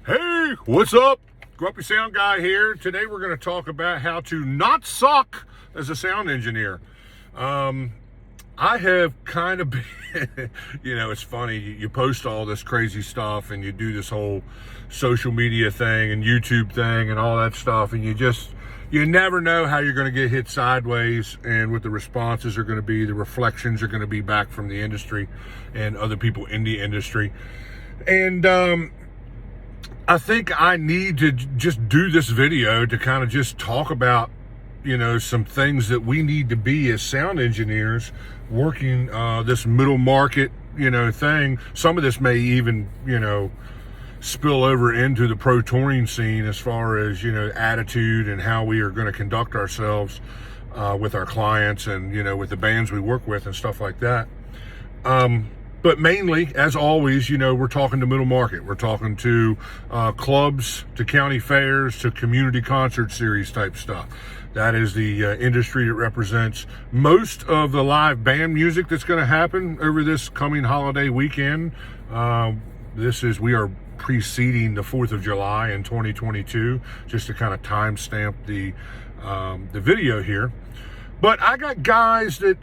Hey, what's up? Grumpy Sound Guy here. Today we're going to talk about how to not suck as a sound engineer. I have kind of been, it's funny, you post all this crazy stuff and you do this whole social media thing and YouTube thing and all that stuff, and you never know how you're going to get hit sideways and what the responses are going to be, the reflections are going to be back from the industry and other people in the industry. And I think I need to just do this video to kind of just talk about, some things that we need to be as sound engineers working this middle market, thing. Some of this may even, spill over into the pro touring scene as far as, attitude and how we are going to conduct ourselves with our clients and, with the bands we work with and stuff like that. But mainly, as always, we're talking to middle market. We're talking to clubs, to county fairs, to community concert series type stuff. That is the industry that represents most of the live band music that's going to happen over this coming holiday weekend. We are preceding the 4th of July in 2022, just to kind of timestamp the video here. But I got guys that...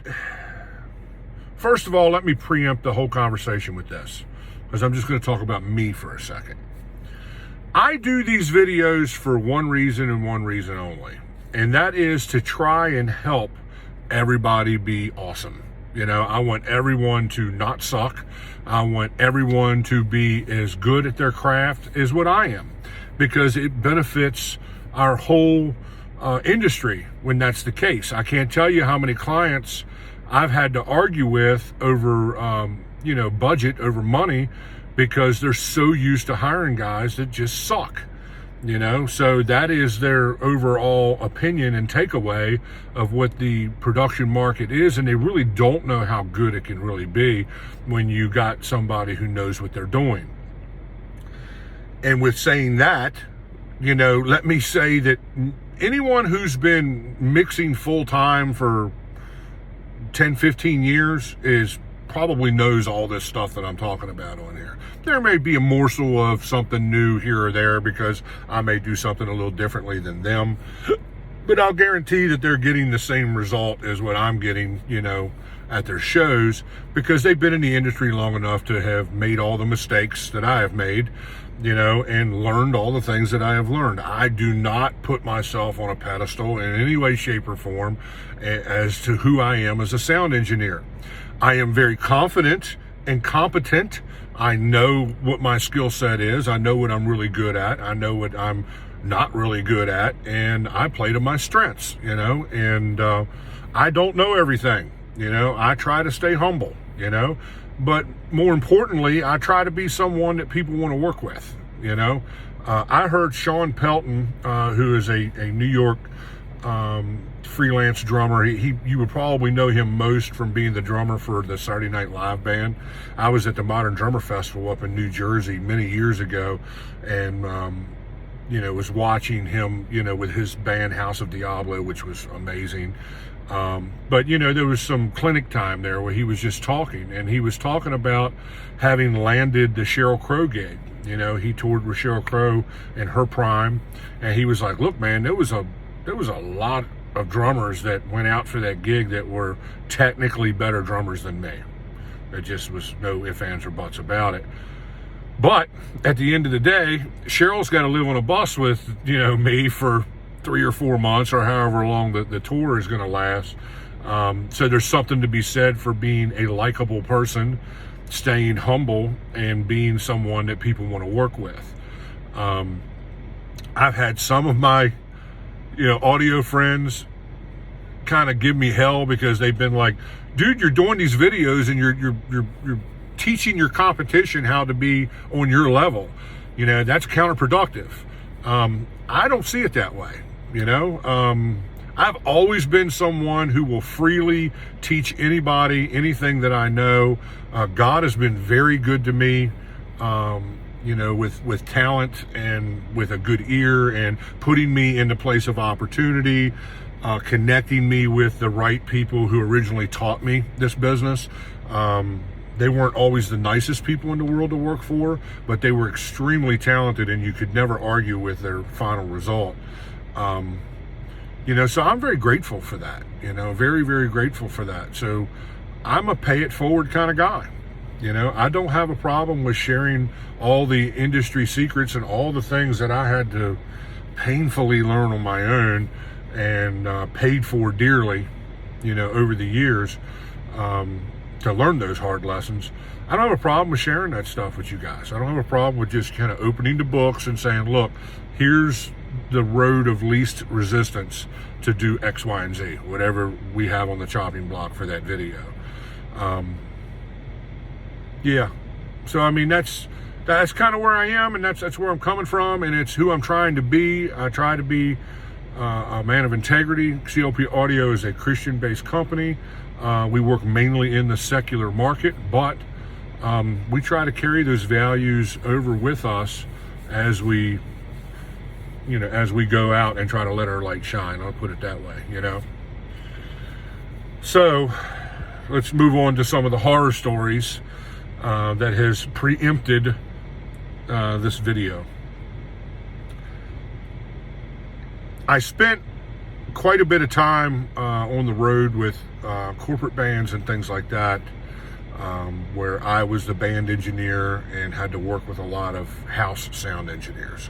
First of all, let me preempt the whole conversation with this, because I'm just going to talk about me for a second. I do these videos for one reason and one reason only, and that is to try and help everybody be awesome. I want everyone to not suck. I want everyone to be as good at their craft as what I am, because it benefits our whole industry when that's the case. I can't tell you how many clients I've had to argue with over, budget, over money, because they're so used to hiring guys that just suck, So that is their overall opinion and takeaway of what the production market is, and they really don't know how good it can really be when you got somebody who knows what they're doing. And with saying that, let me say that anyone who's been mixing full-time for 10, 15 years probably knows all this stuff that I'm talking about on here. There may be a morsel of something new here or there because I may do something a little differently than them, but I'll guarantee that they're getting the same result as what I'm getting, at their shows, because they've been in the industry long enough to have made all the mistakes that I have made, and learned all the things that I have learned. I do not put myself on a pedestal in any way, shape, or form as to who I am as a sound engineer. I am very confident and competent. I know what my skill set is. I know what I'm really good at. I know what I'm not really good at, and I play to my strengths, and I don't know everything. I try to stay humble, but more importantly, I try to be someone that people want to work with, I heard Sean Pelton, who is a New York freelance drummer. You would probably know him most from being the drummer for the Saturday Night Live band. I was at the Modern Drummer Festival up in New Jersey many years ago, and was watching him, with his band House of Diablo, which was amazing. But there was some clinic time there where he was just talking, and he was talking about having landed the Sheryl Crow gig. He toured with Sheryl Crow in her prime, and he was like, look, man, there was a lot of drummers that went out for that gig that were technically better drummers than me. There just was no ifs, ands, or buts about it. But at the end of the day, Cheryl's got to live on a bus with, me for 3 or 4 months or however long the tour is going to last. So there's something to be said for being a likable person, staying humble, and being someone that people want to work with. I've had some of my, audio friends kind of give me hell because they've been like, dude, you're doing these videos and you're teaching your competition how to be on your level. That's counterproductive. I don't see it that way. I've always been someone who will freely teach anybody anything that I know. God has been very good to me, with talent and with a good ear, and putting me in the place of opportunity, connecting me with the right people who originally taught me this business. They weren't always the nicest people in the world to work for, but they were extremely talented, and you could never argue with their final result. So I'm very grateful for that, very, very grateful for that. So I'm a pay it forward kind of guy. I don't have a problem with sharing all the industry secrets and all the things that I had to painfully learn on my own and paid for dearly, over the years, to learn those hard lessons. I don't have a problem with sharing that stuff with you guys. I don't have a problem with just kind of opening the books and saying, look, here's the road of least resistance to do X, Y, and Z, whatever we have on the chopping block for that video. So I mean, that's kind of where I am, and that's where I'm coming from, and it's who I'm trying to be. I try to be a man of integrity. CLP Audio is a Christian-based company. We work mainly in the secular market, but we try to carry those values over with us as we go out and try to let our light shine. I'll put it that way, So let's move on to some of the horror stories that has preempted this video. I spent quite a bit of time on the road with corporate bands and things like that, where I was the band engineer and had to work with a lot of house sound engineers.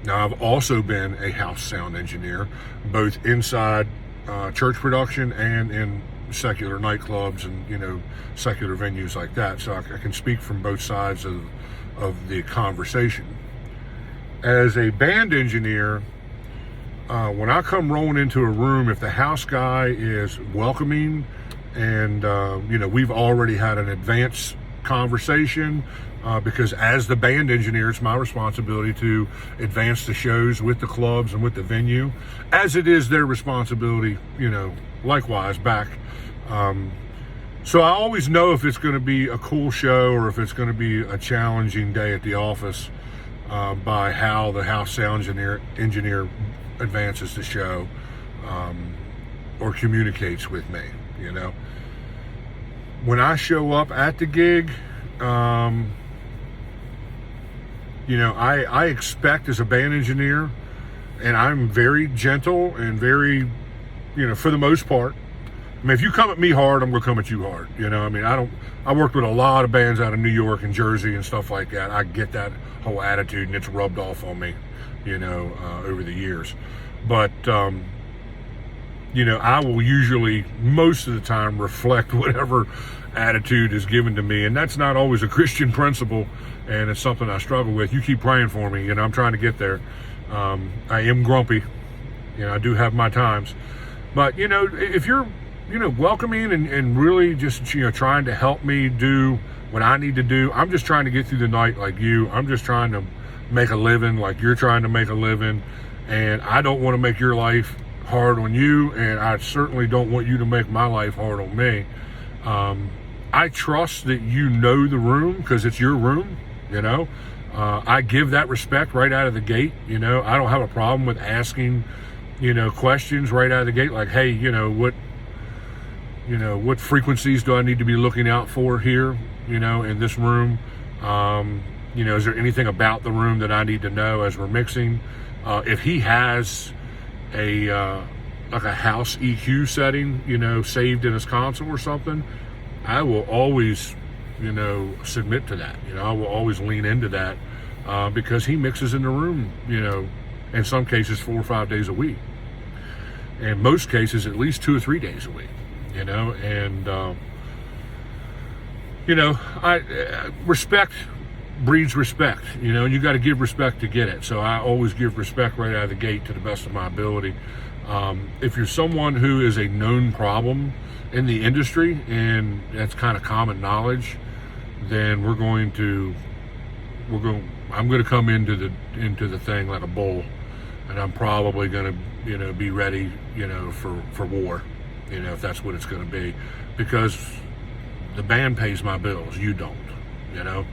Now, I've also been a house sound engineer, both inside church production and in secular nightclubs and secular venues like that. So I can speak from both sides of the conversation. As a band engineer, when I come rolling into a room, if the house guy is welcoming and we've already had an advanced conversation, because as the band engineer, it's my responsibility to advance the shows with the clubs and with the venue, as it is their responsibility, likewise back. So I always know if it's going to be a cool show or if it's going to be a challenging day at the office by how the house sound engineer advances the show or communicates with me. When I show up at the gig, I expect as a band engineer, and I'm very gentle and very, for the most part. I mean, if you come at me hard, I'm going to come at you hard. I worked with a lot of bands out of New York and Jersey and stuff like that. I get that whole attitude, and it's rubbed off on me, over the years. But, I will usually, most of the time, reflect whatever attitude is given to me. And that's not always a Christian principle, and it's something I struggle with. You keep praying for me, I'm trying to get there. I am grumpy. I do have my times. But, if you're, welcoming and really just, trying to help me do what I need to do, I'm just trying to get through the night like you. I'm just trying to make a living like you're trying to make a living. And I don't want to make your life hard on you, and I certainly don't want you to make my life hard on me. I trust that you know the room because it's your room, I give that respect right out of the gate. I don't have a problem with asking, questions right out of the gate, like, hey, what frequencies do I need to be looking out for here, in this room? Is there anything about the room that I need to know as we're mixing? If he has like a house EQ setting, saved in his console or something, I will always, submit to that. I will always lean into that because he mixes in the room, in some cases 4 or 5 days a week. In most cases, at least 2 or 3 days a week, respect breeds respect, and you got to give respect to get it. So I always give respect right out of the gate to the best of my ability. If you're someone who is a known problem in the industry, and that's kind of common knowledge, then I'm going to come into the thing like a bull, and I'm probably going to, be ready, for war, if that's what it's going to be, because the band pays my bills, you don't, Now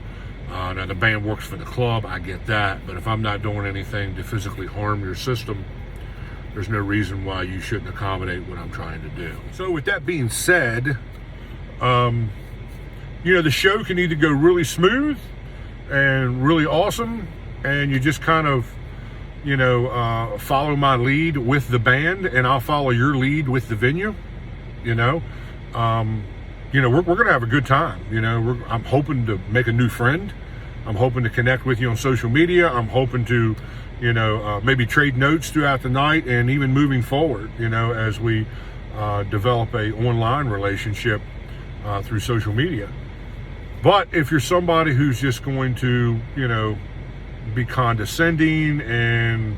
the band works for the club, I get that, but if I'm not doing anything to physically harm your system, there's no reason why you shouldn't accommodate what I'm trying to do. So with that being said, the show can either go really smooth and really awesome, and you just kind of, follow my lead with the band, and I'll follow your lead with the venue. We're going to have a good time. I'm hoping to make a new friend. I'm hoping to connect with you on social media. I'm hoping to, maybe trade notes throughout the night, and even moving forward, as we develop a online relationship through social media. But if you're somebody who's just going to, be condescending and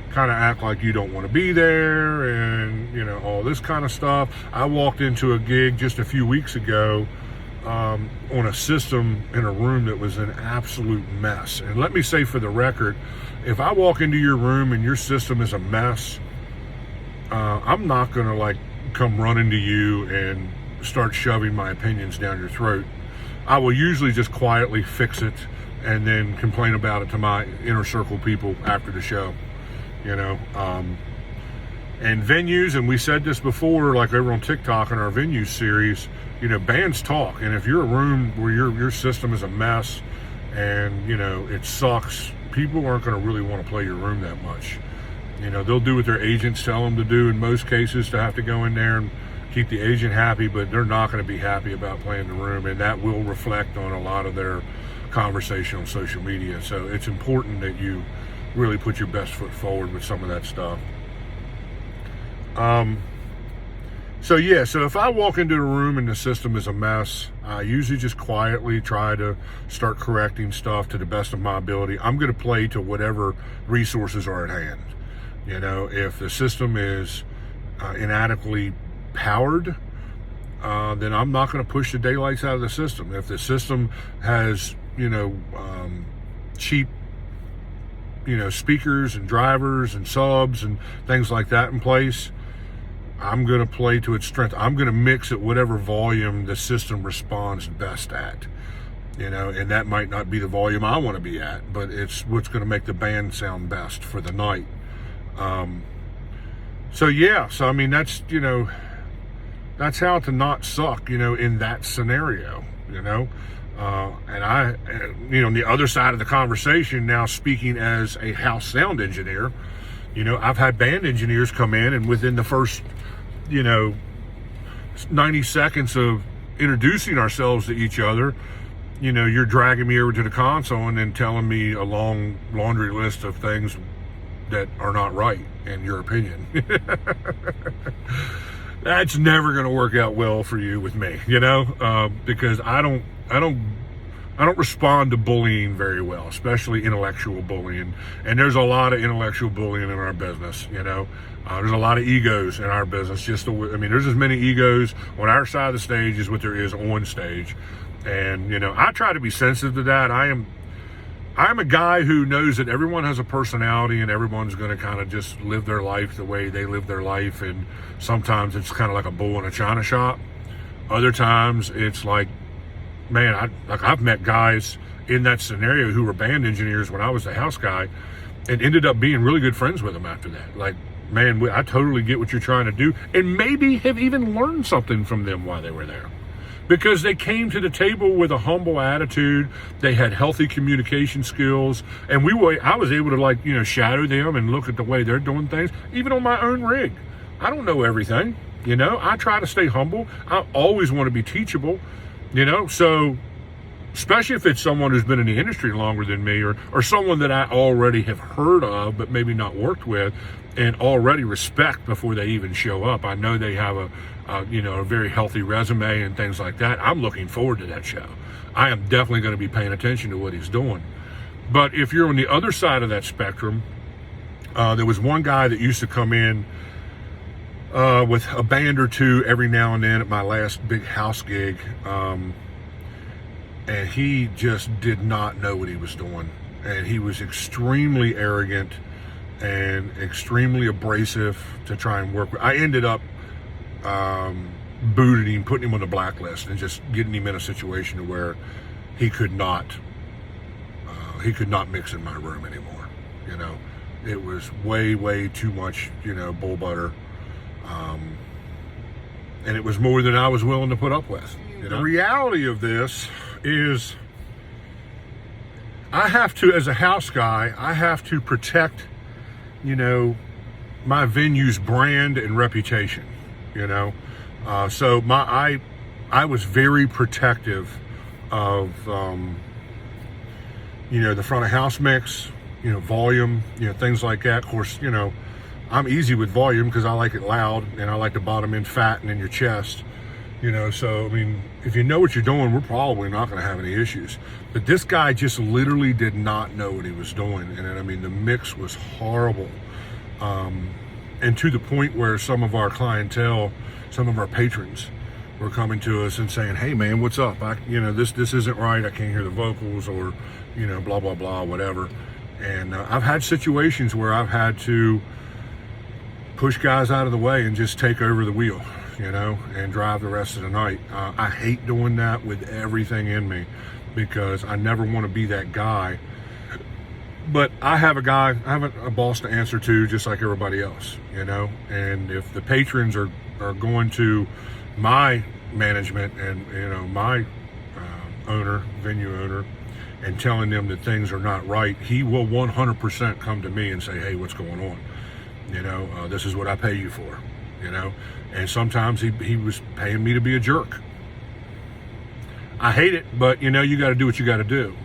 kind of act like you don't want to be there, and all this kind of stuff. I walked into a gig just a few weeks ago on a system in a room that was an absolute mess. And let me say for the record, if I walk into your room and your system is a mess, I'm not going to come running to you and start shoving my opinions down your throat. I will usually just quietly fix it and then complain about it to my inner circle people after the show, and venues, and we said this before, like over on TikTok in our venues series, bands talk. And if you're a room where your system is a mess and, it sucks, people aren't going to really want to play your room that much. They'll do what their agents tell them to do in most cases, to have to go in there and keep the agent happy, but they're not going to be happy about playing the room, and that will reflect on a lot of their conversation on social media. So it's important that you really put your best foot forward with some of that stuff. So if I walk into the room and the system is a mess, I usually just quietly try to start correcting stuff to the best of my ability. I'm going to play to whatever resources are at hand. If the system is inadequately powered, then I'm not going to push the daylights out of the system. If the system has, cheap, speakers and drivers and subs and things like that in place, I'm going to play to its strength. I'm going to mix at whatever volume the system responds best at, and that might not be the volume I want to be at, but it's what's going to make the band sound best for the night. So I mean, that's how to not suck, in that scenario, and I, on the other side of the conversation now, speaking as a house sound engineer, I've had band engineers come in, and within the first, 90 seconds of introducing ourselves to each other, you're dragging me over to the console and then telling me a long laundry list of things that are not right, in your opinion. That's never going to work out well for you with me, because I don't respond to bullying very well, especially intellectual bullying. And there's a lot of intellectual bullying in our business, there's a lot of egos in our business. There's as many egos on our side of the stage as what there is on stage. And, I try to be sensitive to that. I'm a guy who knows that everyone has a personality, and everyone's going to kind of just live their life the way they live their life. And sometimes it's kind of like a bull in a china shop. Other times it's like, man, I've met guys in that scenario who were band engineers when I was the house guy, and ended up being really good friends with them after that. Like, man, I totally get what you're trying to do, and maybe have even learned something from them while they were there. Because they came to the table with a humble attitude, they had healthy communication skills, and I was able to shadow them and look at the way they're doing things, even on my own rig. I don't know everything, I try to stay humble. I always want to be teachable, so especially if it's someone who's been in the industry longer than me, or someone that I already have heard of but maybe not worked with, and already respect before they even show up. I know they have a very healthy resume and things like that. I'm looking forward to that show. I am definitely going to be paying attention to what he's doing. But if you're on the other side of that spectrum, there was one guy that used to come in with a band or two every now and then at my last big house gig, and he just did not know what he was doing. And he was extremely arrogant and extremely abrasive to try and work with. I ended up booting him, putting him on the blacklist, and just getting him in a situation where he could not mix in my room anymore. It was way too much, bull butter, and it was more than I was willing to put up with. The reality of this is I have to, as a house guy, I have to protect, my venue's brand and reputation, so I was very protective of, the front of house mix, volume, things like that. Of course, I'm easy with volume because I like it loud and I like the bottom end fat and in your chest, so, if you know what you're doing, we're probably not going to have any issues. But this guy just literally did not know what he was doing. And the mix was horrible. And to the point where some of our clientele, some of our patrons were coming to us and saying, hey man, what's up? This isn't right. I can't hear the vocals, or, blah, blah, blah, whatever. And I've had situations where I've had to push guys out of the way and just take over the wheel, and drive the rest of the night. I hate doing that with everything in me because I never want to be that guy. But I have a boss to answer to just like everybody else, and if the patrons are going to my management and, my venue owner, and telling them that things are not right, he will 100% come to me and say, hey, what's going on? This is what I pay you for, and sometimes he was paying me to be a jerk. I hate it, but you got to do what you got to do,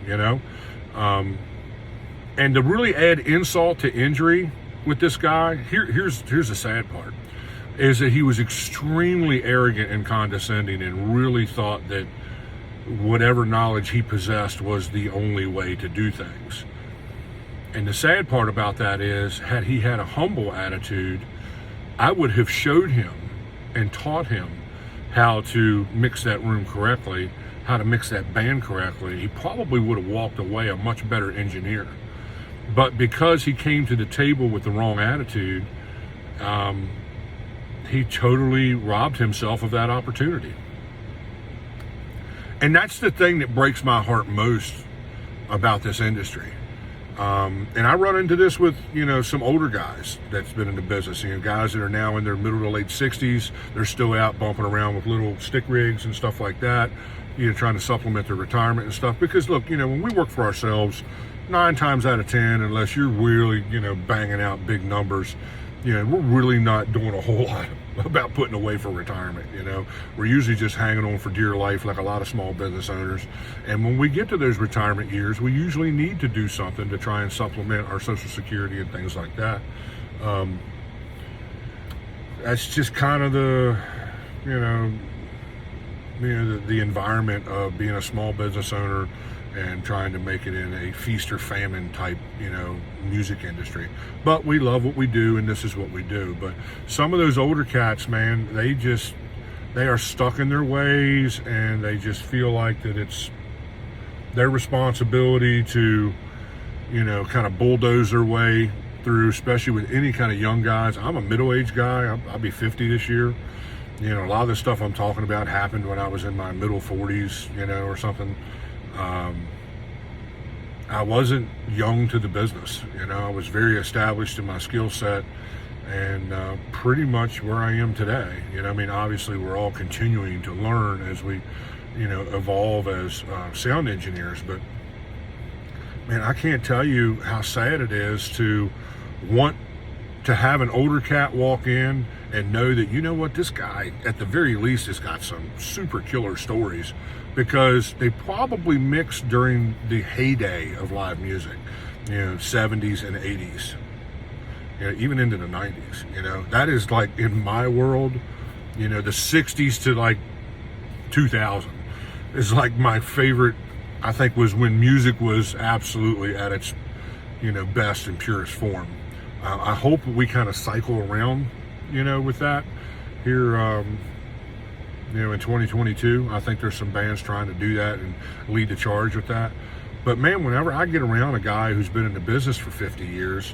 and to really add insult to injury with this guy, here's the sad part, is that he was extremely arrogant and condescending and really thought that whatever knowledge he possessed was the only way to do things. And the sad part about that is, had he had a humble attitude, I would have showed him and taught him how to mix that room correctly, how to mix that band correctly. He probably would have walked away a much better engineer. But because he came to the table with the wrong attitude, he totally robbed himself of that opportunity. And that's the thing that breaks my heart most about this industry. And I run into this with, some older guys that's been in the business, guys that are now in their middle to late 60s. They're still out bumping around with little stick rigs and stuff like that, trying to supplement their retirement and stuff. Because look, when we work for ourselves, 9 times out of 10, unless you're really, banging out big numbers, we're really not doing a whole lot about putting away for retirement. We're usually just hanging on for dear life, like a lot of small business owners. And when we get to those retirement years, we usually need to do something to try and supplement our Social Security and things like that. That's just kind of the environment of being a small business owner and trying to make it in a feast or famine type, music industry. But we love what we do, and this is what we do. But some of those older cats, man, they are stuck in their ways, and they just feel like that it's their responsibility to, kind of bulldoze their way through, especially with any kind of young guys. I'm a middle-aged guy. I'll be 50 this year. A lot of the stuff I'm talking about happened when I was in my middle 40s, or something. I wasn't young to the business, I was very established in my skill set, and pretty much where I am today. Obviously we're all continuing to learn as we, evolve as sound engineers, but man, I can't tell you how sad it is to want to have an older cat walk in and know that, this guy, at the very least, has got some super killer stories, because they probably mixed during the heyday of live music, 70s and 80s, even into the 90s. That is like, in my world, the 60s to like 2000 is like my favorite. I think was when music was absolutely at its, best and purest form. I hope we kind of cycle around, with that here, in 2022. I think there's some bands trying to do that and lead the charge with that. But man, whenever I get around a guy who's been in the business for 50 years,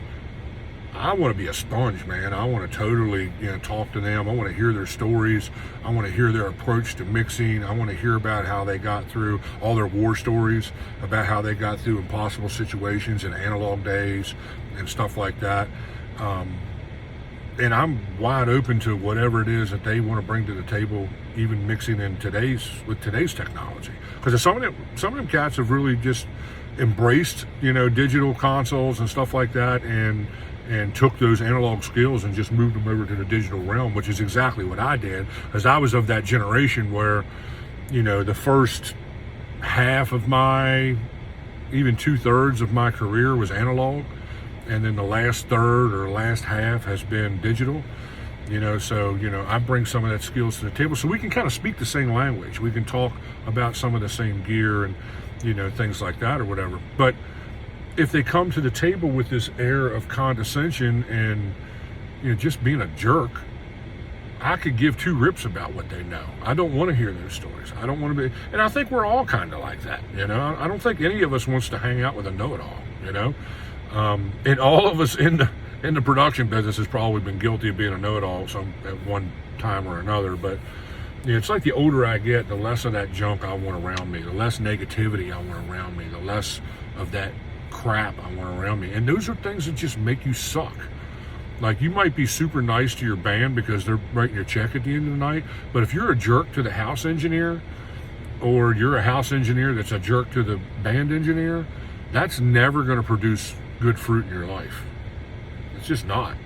I want to be a sponge, man. I want to totally, talk to them. I want to hear their stories. I want to hear their approach to mixing. I want to hear about how they got through all their war stories, about how they got through impossible situations in analog days and stuff like that. and I'm wide open to whatever it is that they want to bring to the table, even mixing in with today's technology. Because some of them cats have really just embraced, digital consoles and stuff like that, and took those analog skills and just moved them over to the digital realm, which is exactly what I did, because I was of that generation where, the first half of even 2/3 of my career was analog, and then the last third or last half has been digital. So I bring some of that skills to the table, so we can kind of speak the same language. We can talk about some of the same gear and things like that or whatever. But if they come to the table with this air of condescension and just being a jerk, I could give two rips about what they know. I don't want to hear those stories. I don't want to be, and I think we're all kind of like that. I don't think any of us wants to hang out with a know-it-all. And all of us in the production business has probably been guilty of being a know-it-all at one time or another. But it's like the older I get, the less of that junk I want around me, the less negativity I want around me, the less of that crap I want around me. And those are things that just make you suck. Like, you might be super nice to your band because they're writing your check at the end of the night, but if you're a jerk to the house engineer, or you're a house engineer that's a jerk to the band engineer, that's never going to produce good fruit in your life. It's just not.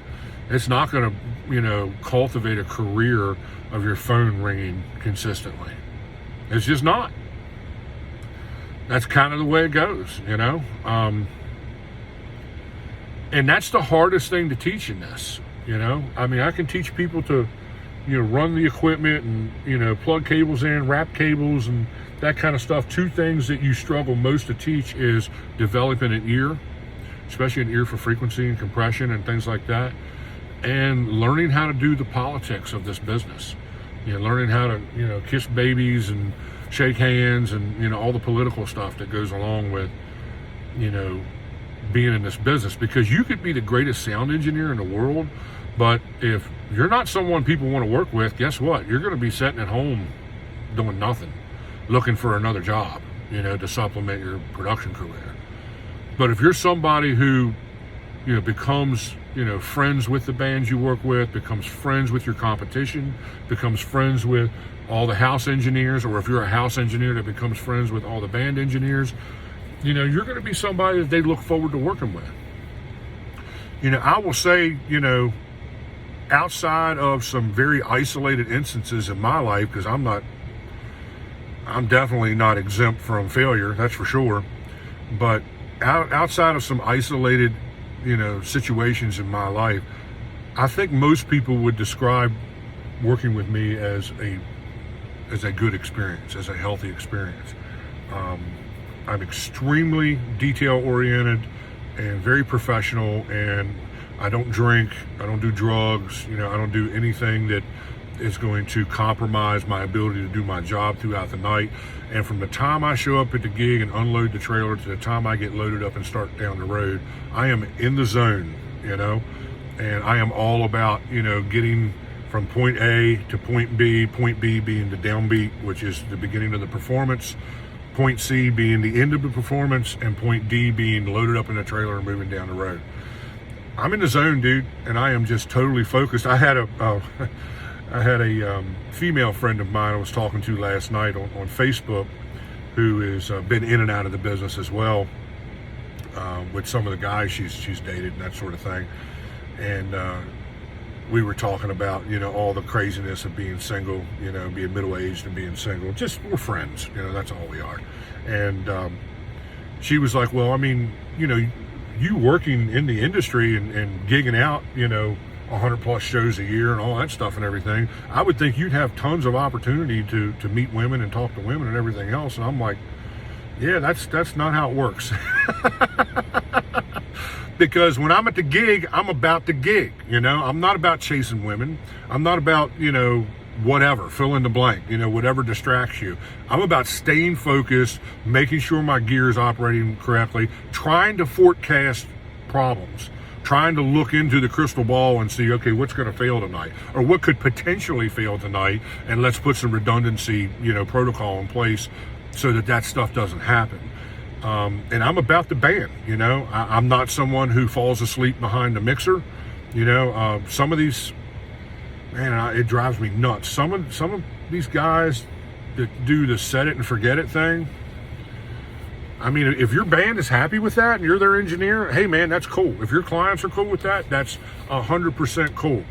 It's not going to, cultivate a career of your phone ringing consistently. It's just not. That's kind of the way it goes, and that's the hardest thing to teach in this, I mean, I can teach people to, run the equipment and, plug cables in, wrap cables and that kind of stuff. Two things that you struggle most to teach is developing an ear, especially an ear for frequency and compression and things like that, and learning how to do the politics of this business. Learning how to, kiss babies and shake hands and, all the political stuff that goes along with, being in this business. Because you could be the greatest sound engineer in the world, but if you're not someone people want to work with, guess what? You're going to be sitting at home doing nothing, looking for another job, to supplement your production career. But if you're somebody who, becomes, friends with the bands you work with, becomes friends with your competition, becomes friends with all the house engineers, or if you're a house engineer that becomes friends with all the band engineers, you're going to be somebody that they look forward to working with. I will say, outside of some very isolated instances in my life, because I'm definitely not exempt from failure, that's for sure. But outside of some isolated, situations in my life, I think most people would describe working with me as a good experience, as a healthy experience. I'm extremely detail-oriented and very professional, and I don't drink, I don't do drugs, I don't do anything that is going to compromise my ability to do my job throughout the night. And from the time I show up at the gig and unload the trailer to the time I get loaded up and start down the road, I am in the zone, and I am all about, getting from point A to point B being the downbeat, which is the beginning of the performance, point C being the end of the performance, and point D being loaded up in the trailer and moving down the road. I'm in the zone, dude, and I am just totally focused. I had a female friend of mine I was talking to last night on Facebook, who has been in and out of the business as well, with some of the guys she's dated and that sort of thing. And we were talking about, all the craziness of being single, being middle-aged and being single. Just, we're friends, that's all we are. And she was like, well, I mean, you working in the industry and gigging out, 100 plus shows a year and all that stuff and everything, I would think you'd have tons of opportunity to meet women and talk to women and everything else. And I'm like, yeah, that's not how it works. Because when I'm at the gig, I'm about the gig, I'm not about chasing women. I'm not about, whatever, fill in the blank, whatever distracts you. I'm about staying focused, making sure my gear is operating correctly, trying to forecast problems, trying to look into the crystal ball and see, okay, what's going to fail tonight, or what could potentially fail tonight, and let's put some redundancy, protocol in place so that stuff doesn't happen. And I'm about the band, I'm not someone who falls asleep behind the mixer. Some of these, man, it drives me nuts. Some of these guys that do the set it and forget it thing. I mean, if your band is happy with that and you're their engineer, hey man, that's cool. If your clients are cool with that, that's 100% cool.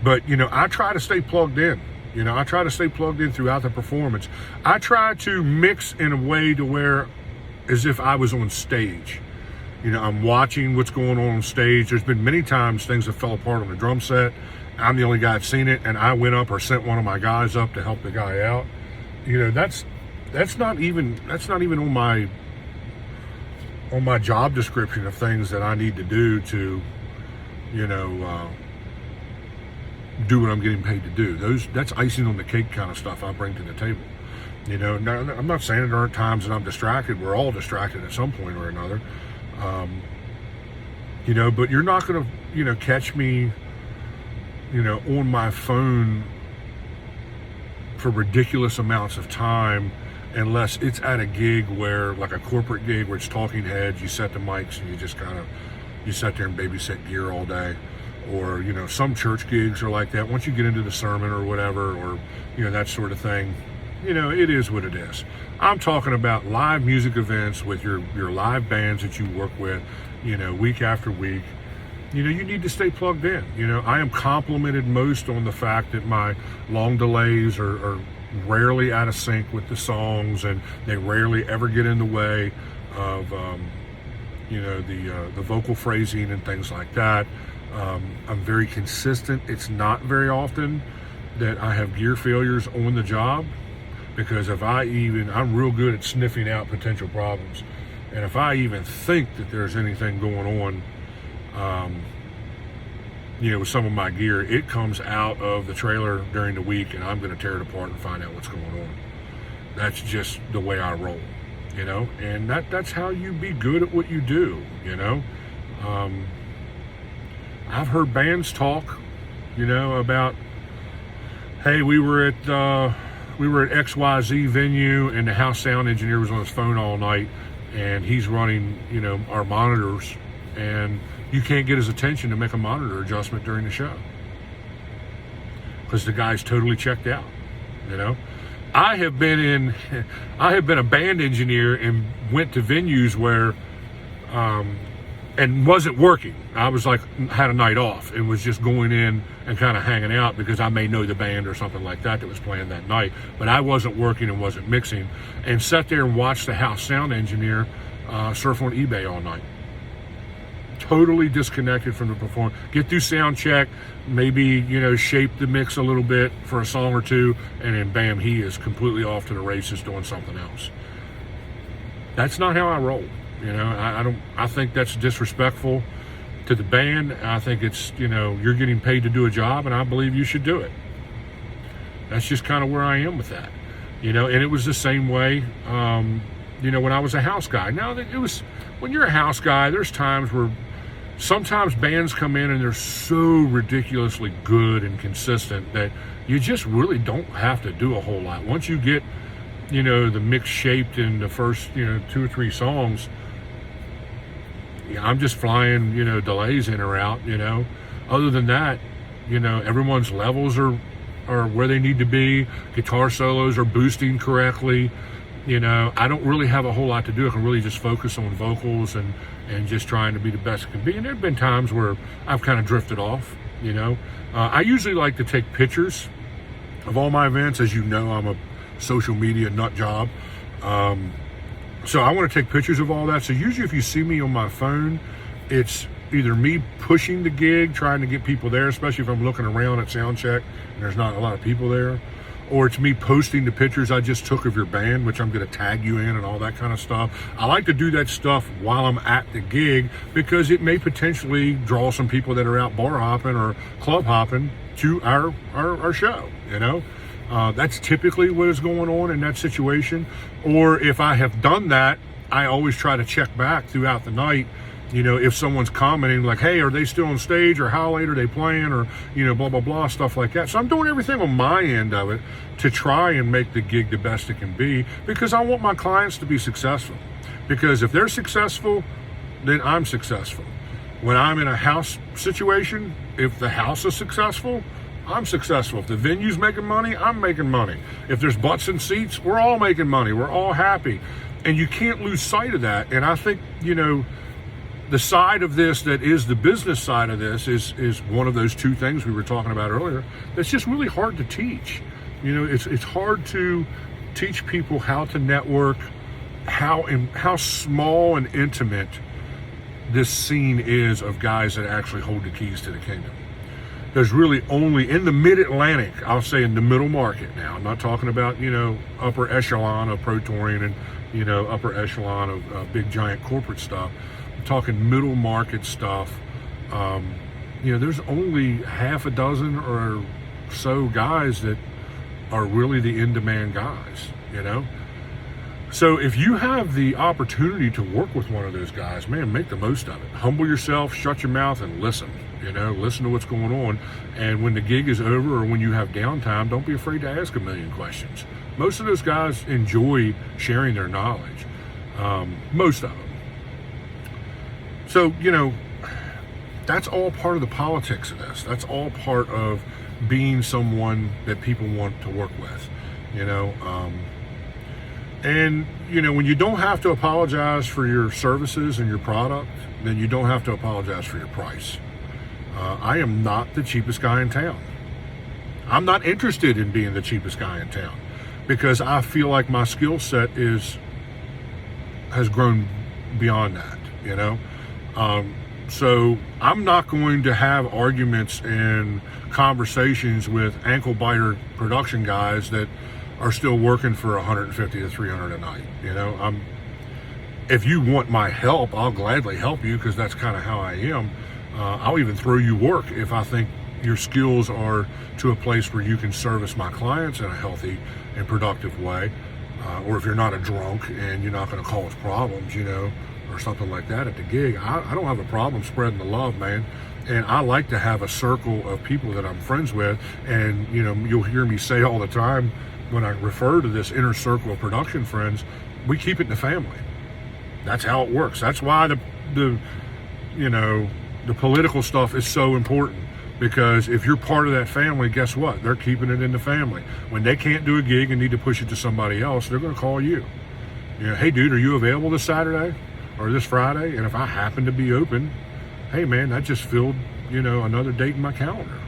But I try to stay plugged in. I try to stay plugged in throughout the performance. I try to mix in a way to where, as if I was on stage. I'm watching what's going on stage. There's been many times things have fell apart on the drum set. I'm the only guy that's seen it, and I went up or sent one of my guys up to help the guy out. That's not even on my job description of things that I need to do to, do what I'm getting paid to do. That's icing on the cake kind of stuff I bring to the table. Now, I'm not saying there aren't times that I'm distracted. We're all distracted at some point or another. But you're not going to, catch me, on my phone for ridiculous amounts of time, unless it's at a gig where, like a corporate gig where it's talking heads, you set the mics and you just you sit there and babysit gear all day. Or, some church gigs are like that. Once you get into the sermon or whatever, or, that sort of thing, it is what it is. I'm talking about live music events with your live bands that you work with, week after week. You need to stay plugged in. I am complimented most on the fact that my long delays are rarely out of sync with the songs, and they rarely ever get in the way of, the vocal phrasing and things like that. I'm very consistent. It's not very often that I have gear failures on the job, because I'm real good at sniffing out potential problems. And if I even think that there's anything going on, with some of my gear, it comes out of the trailer during the week, and I'm going to tear it apart and find out what's going on. That's just the way I roll, and that's how you be good at what you do, I've heard bands talk, about, hey, we were at XYZ venue, and the house sound engineer was on his phone all night, and he's running, our monitors, and you can't get his attention to make a monitor adjustment during the show because the guy's totally checked out. I have been a band engineer and went to venues where, and wasn't working. I was had a night off and was just going in and kind of hanging out because I may know the band or something like that was playing that night, but I wasn't working and wasn't mixing, and sat there and watched the house sound engineer surf on eBay all night. Totally disconnected from the performance. Get through sound check, maybe, shape the mix a little bit for a song or two, and then bam, he is completely off to the races doing something else. That's not how I roll. I think that's disrespectful to the band. I think it's, you're getting paid to do a job, and I believe you should do it. That's just kind of where I am with that. And it was the same way, when I was a house guy. Now, when you're a house guy, there's times where sometimes bands come in and they're so ridiculously good and consistent that you just really don't have to do a whole lot. Once you get, the mix shaped in the first, 2 or 3 songs, I'm just flying, delays in or out, Other than that, everyone's levels are where they need to be. Guitar solos are boosting correctly. I don't really have a whole lot to do. I can really just focus on vocals and just trying to be the best it can be. And there have been times where I've kind of drifted off, I usually like to take pictures of all my events. As you know, I'm a social media nut job. So I want to take pictures of all that. So usually if you see me on my phone, it's either me pushing the gig, trying to get people there, especially if I'm looking around at sound check and there's not a lot of people there, or it's me posting the pictures I just took of your band, which I'm going to tag you in and all that kind of stuff. I like to do that stuff while I'm at the gig because it may potentially draw some people that are out bar hopping or club hopping to our show, That's typically what is going on in that situation. Or if I have done that, I always try to check back throughout the night, if someone's commenting like, hey, are they still on stage, or how late are they playing, or, blah, blah, blah, stuff like that. So I'm doing everything on my end of it to try and make the gig the best it can be, because I want my clients to be successful. Because if they're successful, then I'm successful. When I'm in a house situation, if the house is successful, I'm successful. If the venue's making money, I'm making money. If there's butts in seats, we're all making money. We're all happy. And you can't lose sight of that. And I think, the side of this that is the business side of this is one of those two things we were talking about earlier. That's just really hard to teach. It's hard to teach people how to network, how small and intimate this scene is of guys that actually hold the keys to the kingdom. There's really only in the mid-Atlantic, I'll say in the middle market now. I'm not talking about, upper echelon of Pro Touring and, upper echelon of big giant corporate stuff. I'm talking middle market stuff. There's only half a dozen or so guys that are really the in-demand guys, So if you have the opportunity to work with one of those guys, man, make the most of it. Humble yourself, shut your mouth, and listen. Listen to what's going on. And when the gig is over or when you have downtime, don't be afraid to ask a million questions. Most of those guys enjoy sharing their knowledge. Most of them. So, that's all part of the politics of this. That's all part of being someone that people want to work with, And, when you don't have to apologize for your services and your product, then you don't have to apologize for your price. I am not the cheapest guy in town. I'm not interested in being the cheapest guy in town because I feel like my skill set has grown beyond that, So I'm not going to have arguments and conversations with ankle biter production guys that are still working for $150 to $300 a night. If you want my help, I'll gladly help you because that's kind of how I am. I'll even throw you work if I think your skills are to a place where you can service my clients in a healthy and productive way. Or if you're not a drunk and you're not going to cause problems, or something like that at the gig. I don't have a problem spreading the love, man. And I like to have a circle of people that I'm friends with. And, you'll hear me say all the time when I refer to this inner circle of production friends, we keep it in the family. That's how it works. That's why the political stuff is so important. Because if you're part of that family, guess what? They're keeping it in the family. When they can't do a gig and need to push it to somebody else, they're going to call you. Hey, dude, are you available this Saturday or this Friday? And if I happen to be open, hey, man, that just filled, another date in my calendar.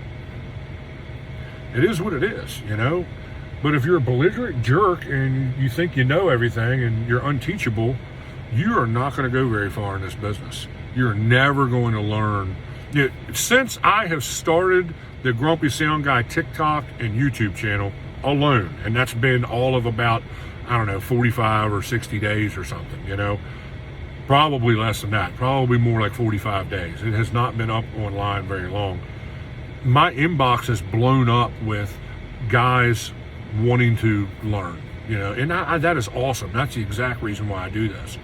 It is what it is, But if you're a belligerent jerk and you think you know everything and you're unteachable, you are not going to go very far in this business. You're never going to learn. Since I have started the Grumpy Sound Guy TikTok and YouTube channel alone, and that's been all of about, 45 or 60 days or something, probably less than that, probably more like 45 days. It has not been up online very long. My inbox has blown up with guys wanting to learn, and that is awesome. That's the exact reason why I do this.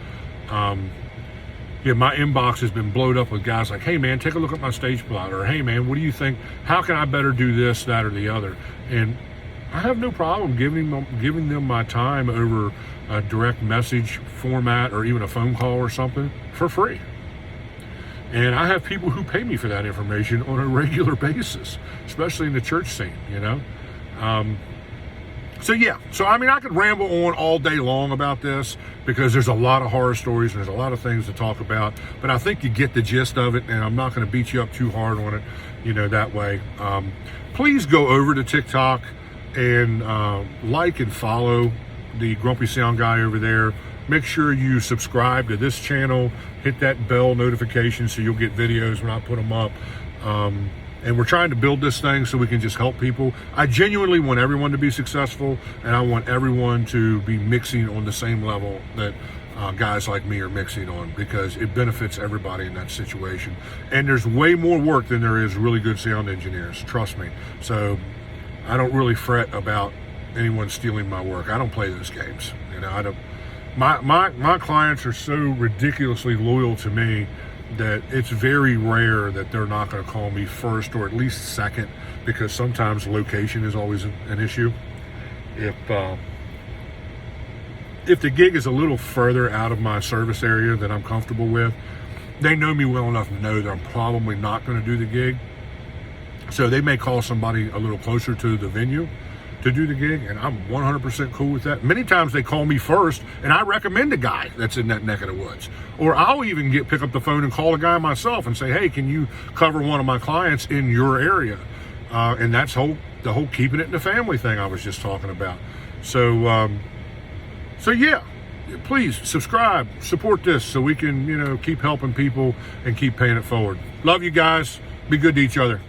My inbox has been blowed up with guys like, hey, man, take a look at my stage plot, or hey, man, what do you think? How can I better do this, that, or the other? And I have no problem giving them my time over a direct message format or even a phone call or something for free. And I have people who pay me for that information on a regular basis, especially in the church scene, So I could ramble on all day long about this because there's a lot of horror stories and there's a lot of things to talk about, but I think you get the gist of it, and I'm not going to beat you up too hard on it, that way. Please go over to TikTok and like and follow the Grumpy Sound Guy over there. Make sure you subscribe to this channel, hit that bell notification so you'll get videos when I put them up. And we're trying to build this thing so we can just help people. I genuinely want everyone to be successful, and I want everyone to be mixing on the same level that guys like me are mixing on, because it benefits everybody in that situation. And there's way more work than there is really good sound engineers, trust me. So I don't really fret about anyone stealing my work. I don't play those games. I don't. My clients are so ridiculously loyal to me that it's very rare that they're not going to call me first or at least second, because sometimes location is always an issue. If the gig is a little further out of my service area that I'm comfortable with, they know me well enough to know that I'm probably not going to do the gig. So they may call somebody a little closer to the venue to do the gig, and I'm 100% cool with that. Many times they call me first, and I recommend a guy that's in that neck of the woods. Or I'll even pick up the phone and call a guy myself and say, hey, can you cover one of my clients in your area? And that's the whole keeping it in the family thing I was just talking about. So yeah, please subscribe, support this so we can, keep helping people and keep paying it forward. Love you guys. Be good to each other.